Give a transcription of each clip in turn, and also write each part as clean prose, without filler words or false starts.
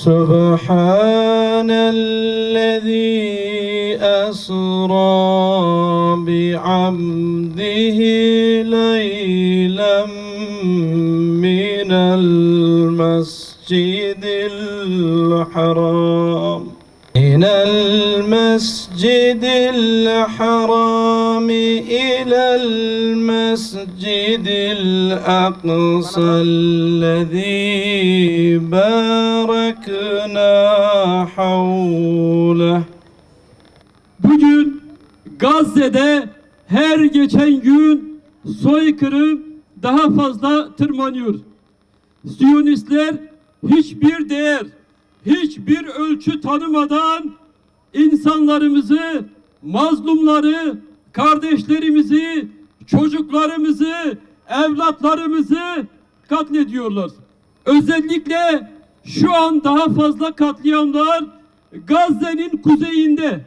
Subhanellezî esrâ bi'abdihi leylen minel mescidil haram minel mescidil haram ilel mescidil aqsallezî bâreknâ havleh. Bugün Gazze'de her geçen gün soykırım daha fazla tırmanıyor. Siyonistler hiçbir değer, hiçbir ölçü tanımadan insanlarımızı, mazlumları, kardeşlerimizi, çocuklarımızı, evlatlarımızı katlediyorlar. Özellikle şu an daha fazla katliamlar Gazze'nin kuzeyinde,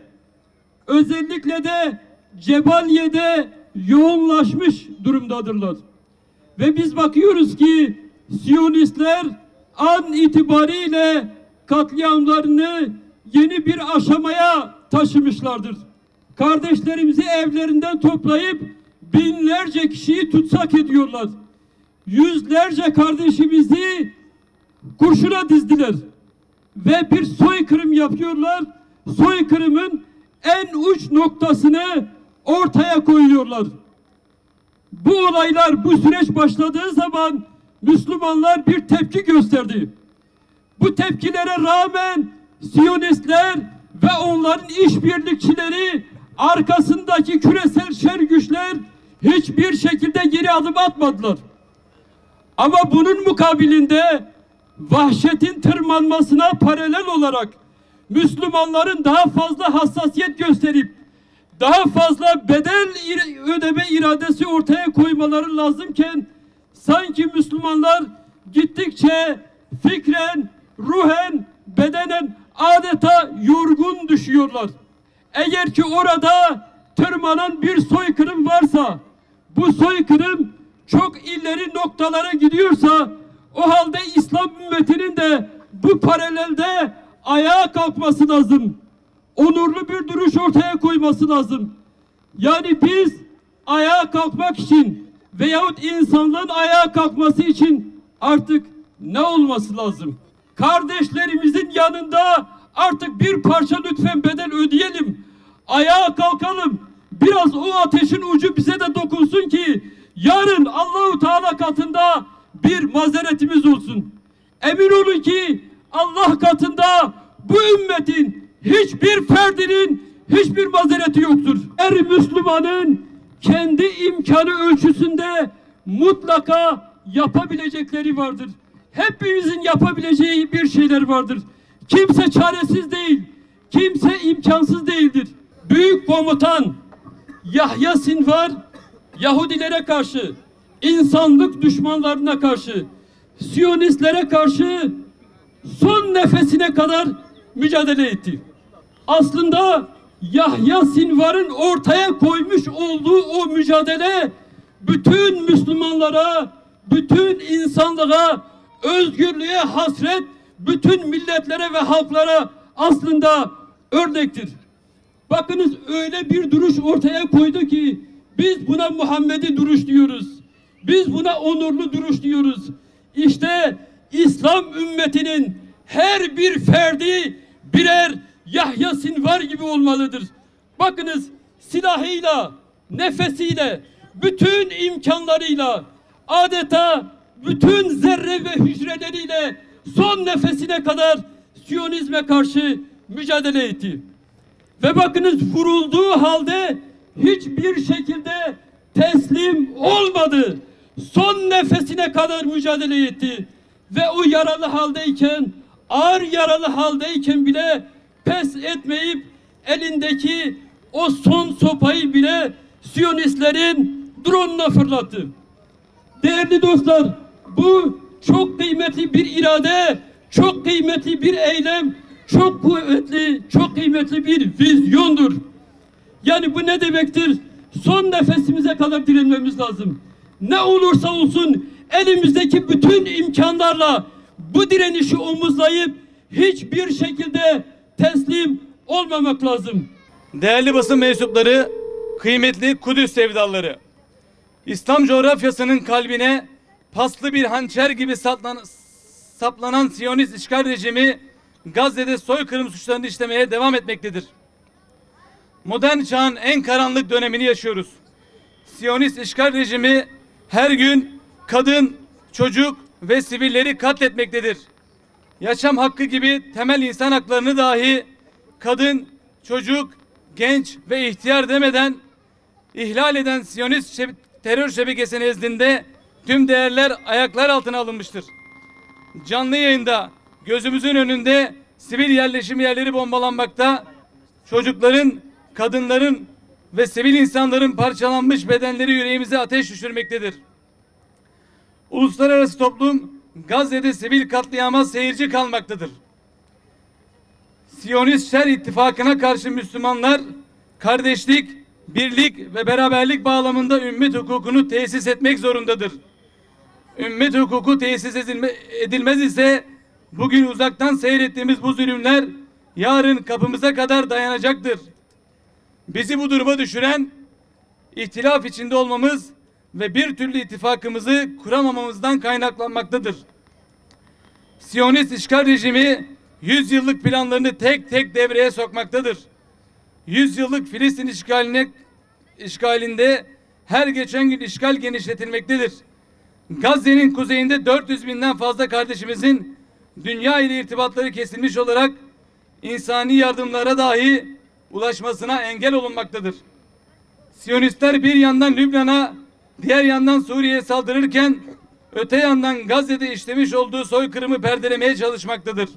özellikle de Cebaliye'de yoğunlaşmış durumdadırlar. Ve biz bakıyoruz ki Siyonistler an itibariyle katliamlarını yeni bir aşamaya taşımışlardır. Kardeşlerimizi evlerinden toplayıp binlerce kişiyi tutsak ediyorlar. Yüzlerce kardeşimizi kurşuna dizdiler. Ve bir soykırım yapıyorlar. Soykırımın en uç noktasını ortaya koyuyorlar. Bu olaylar, bu süreç başladığı zaman Müslümanlar bir tepki gösterdi. Bu tepkilere rağmen Siyonistler ve onların işbirlikçileri, arkasındaki küresel şer güçler hiçbir şekilde geri adım atmadılar. Ama bunun mukabilinde vahşetin tırmanmasına paralel olarak Müslümanların daha fazla hassasiyet gösterip daha fazla bedel ödeme iradesi ortaya koymaları lazımken sanki Müslümanlar gittikçe fikren, ruhen, bedenen adeta yorgun düşüyorlar. Eğer ki orada tırmanan bir soykırım varsa, bu soykırım çok ileri noktalara gidiyorsa, o halde İslam ümmetinin de bu paralelde ayağa kalkması lazım. Onurlu bir duruş ortaya koyması lazım. Yani biz ayağa kalkmak için veyahut insanlığın ayağa kalkması için artık ne olması lazım? Kardeşlerimizin yanında artık bir parça lütfen bedel ödeyelim. Ayağa kalkalım. Biraz o ateşin ucu bize de dokunsun ki yarın Allahu Teala katında bir mazeretimiz olsun. Emin olun ki Allah katında bu ümmetin hiçbir ferdinin hiçbir mazereti yoktur. Her Müslümanın kendi imkanı ölçüsünde mutlaka yapabilecekleri vardır. Hepimizin yapabileceği bir şeyler vardır. Kimse çaresiz değil, kimse imkansız değildir. Büyük komutan Yahya Sinvar Yahudilere karşı, insanlık düşmanlarına karşı, Siyonistlere karşı son nefesine kadar mücadele etti. Aslında Yahya Sinvar'ın ortaya koymuş olduğu o mücadele bütün Müslümanlara, bütün insanlığa, özgürlüğe hasret, bütün milletlere ve halklara aslında örnektir. Bakınız öyle bir duruş ortaya koydu ki biz buna Muhammedi duruş diyoruz. Biz buna onurlu duruş diyoruz. İşte İslam ümmetinin her bir ferdi birer Yahya Sinvar gibi olmalıdır. Bakınız silahıyla, nefesiyle, bütün imkanlarıyla, adeta bütün zerre ve hücreleriyle son nefesine kadar Siyonizme karşı mücadele etti. Ve bakınız vurulduğu halde hiçbir şekilde teslim olmadı. Son nefesine kadar mücadele etti. Ve o yaralı haldeyken, ağır yaralı haldeyken bile pes etmeyip elindeki o son sopayı bile Siyonistlerin drone'una fırlattı. Değerli dostlar, bu çok kıymetli bir irade, çok kıymetli bir eylem, çok kuvvetli, çok kıymetli bir vizyondur. Yani bu ne demektir? Son nefesimize kadar direnmemiz lazım. Ne olursa olsun elimizdeki bütün imkanlarla bu direnişi omuzlayıp hiçbir şekilde teslim olmamak lazım. Değerli basın mensupları, kıymetli Kudüs sevdalıları, İslam coğrafyasının kalbine paslı bir hançer gibi saplanan Siyonist işgal rejimi Gazze'de soykırım suçlarını işlemeye devam etmektedir. Modern çağın en karanlık dönemini yaşıyoruz. Siyonist işgal rejimi her gün kadın, çocuk ve sivilleri katletmektedir. Yaşam hakkı gibi temel insan haklarını dahi kadın, çocuk, genç ve ihtiyar demeden ihlal eden Siyonist terör şebekesi nezdinde tüm değerler ayaklar altına alınmıştır. Canlı yayında gözümüzün önünde sivil yerleşim yerleri bombalanmakta, çocukların, kadınların ve sivil insanların parçalanmış bedenleri yüreğimize ateş düşürmektedir. Uluslararası toplum Gazze'de sivil katliama seyirci kalmaktadır. Siyonist şer ittifakına karşı Müslümanlar kardeşlik, birlik ve beraberlik bağlamında ümmet hukukunu tesis etmek zorundadır. Ümmet hukuku tesis edilmez ise bugün uzaktan seyrettiğimiz bu zulümler yarın kapımıza kadar dayanacaktır. Bizi bu duruma düşüren ihtilaf içinde olmamız ve bir türlü ittifakımızı kuramamamızdan kaynaklanmaktadır. Siyonist işgal rejimi 100 yıllık planlarını tek tek devreye sokmaktadır. 100 yıllık Filistin işgalinde her geçen gün işgal genişletilmektedir. Gazze'nin kuzeyinde 400 binden fazla kardeşimizin dünya ile irtibatları kesilmiş olarak insani yardımlara dahi ulaşmasına engel olunmaktadır. Siyonistler bir yandan Lübnan'a, diğer yandan Suriye'ye saldırırken öte yandan Gazze'de işlemiş olduğu soykırımı perdelemeye çalışmaktadır.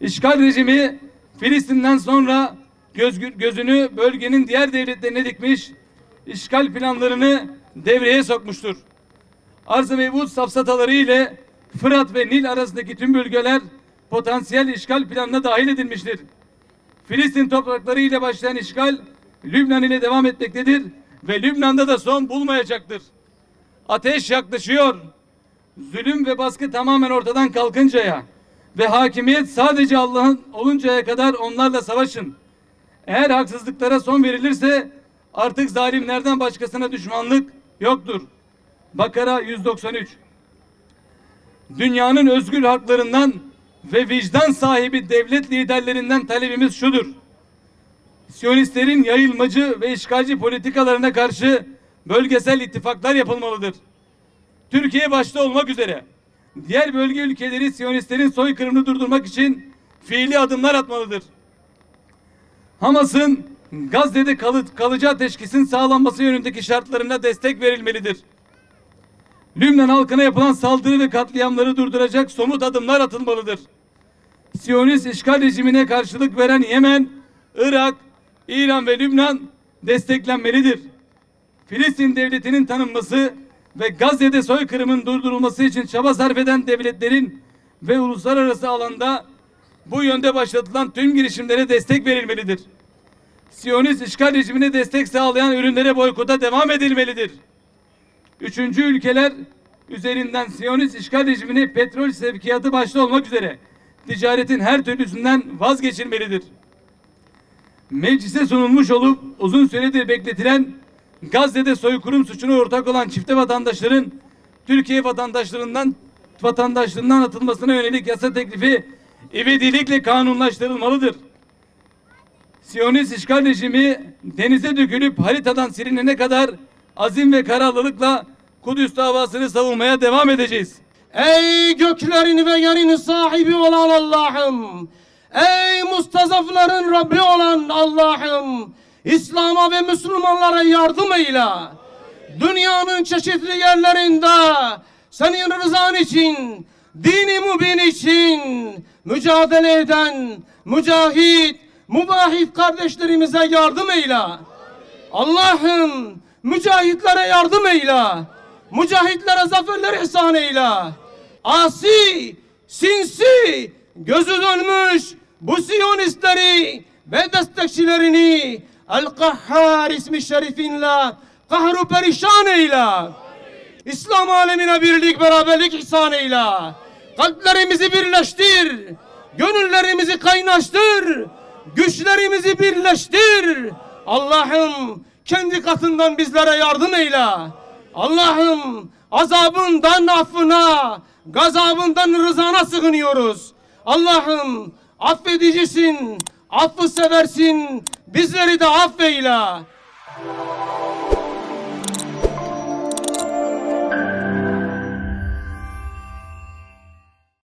İşgal rejimi Filistin'den sonra gözünü bölgenin diğer devletlerine dikmiş, işgal planlarını devreye sokmuştur. Arz-ı mevcut safsataları ile Fırat ve Nil arasındaki tüm bölgeler potansiyel işgal planına dahil edilmiştir. Filistin toprakları ile başlayan işgal Lübnan ile devam etmektedir ve Lübnan'da da son bulmayacaktır. Ateş yaklaşıyor. Zulüm ve baskı tamamen ortadan kalkıncaya ve hakimiyet sadece Allah'ın oluncaya kadar onlarla savaşın. Eğer haksızlıklara son verilirse artık zalimlerden başkasına düşmanlık yoktur. Bakara 193. Dünyanın özgür halklarından ve vicdan sahibi devlet liderlerinden talebimiz şudur: Siyonistlerin yayılmacı ve işgalci politikalarına karşı bölgesel ittifaklar yapılmalıdır. Türkiye başta olmak üzere diğer bölge ülkeleri Siyonistlerin soykırımını durdurmak için fiili adımlar atmalıdır. Hamas'ın Gazze'de kalıcı ateşkesin sağlanması yönündeki şartlarına destek verilmelidir. Lübnan halkına yapılan saldırı ve katliamları durduracak somut adımlar atılmalıdır. Siyonist işgal rejimine karşılık veren Yemen, Irak, İran ve Lübnan desteklenmelidir. Filistin devletinin tanınması ve Gazze'de soykırımın durdurulması için çaba sarf eden devletlerin ve uluslararası alanda bu yönde başlatılan tüm girişimlere destek verilmelidir. Siyonist işgal rejimine destek sağlayan ürünlere boykota devam edilmelidir. Üçüncü ülkeler üzerinden Siyonist işgal rejimine petrol sevkiyatı başta olmak üzere ticaretin her türlüsünden vazgeçilmelidir. Meclise sunulmuş olup uzun süredir bekletilen Gazze'de soykırım suçuna ortak olan çifte vatandaşların Türkiye vatandaşlığından atılmasına yönelik yasa teklifi ivedilikle kanunlaştırılmalıdır. Siyonist işgal rejimi denize dökülüp haritadan silinene kadar azim ve kararlılıkla Kudüs davasını savunmaya devam edeceğiz. Ey göklerin ve yerin sahibi olan Allah'ım! Ey mustazafların Rabbi olan Allah'ım! İslam'a ve Müslümanlara yardım eyle. Dünyanın çeşitli yerlerinde senin rızan için, dini mübin için mücadele eden mücahit, mübahit kardeşlerimize yardım eyle. Allah'ım mücahitlere yardım eyle. Mücahitlere zaferler ihsan eyle. Asi, sinsi, gözü dönmüş bu Siyonistleri ve destekçilerini El-Kahhar ismi şerifinle kahru perişan eyle. İslam alemine birlik, beraberlik ihsan eyle. Kalplerimizi birleştir. Gönüllerimizi kaynaştır. Güçlerimizi birleştir. Allah'ım kendi katından bizlere yardım eyle. Allah'ım azabından affına, gazabından rızana sığınıyoruz. Allah'ım affedicisin, affı seversin, bizleri de affeyle.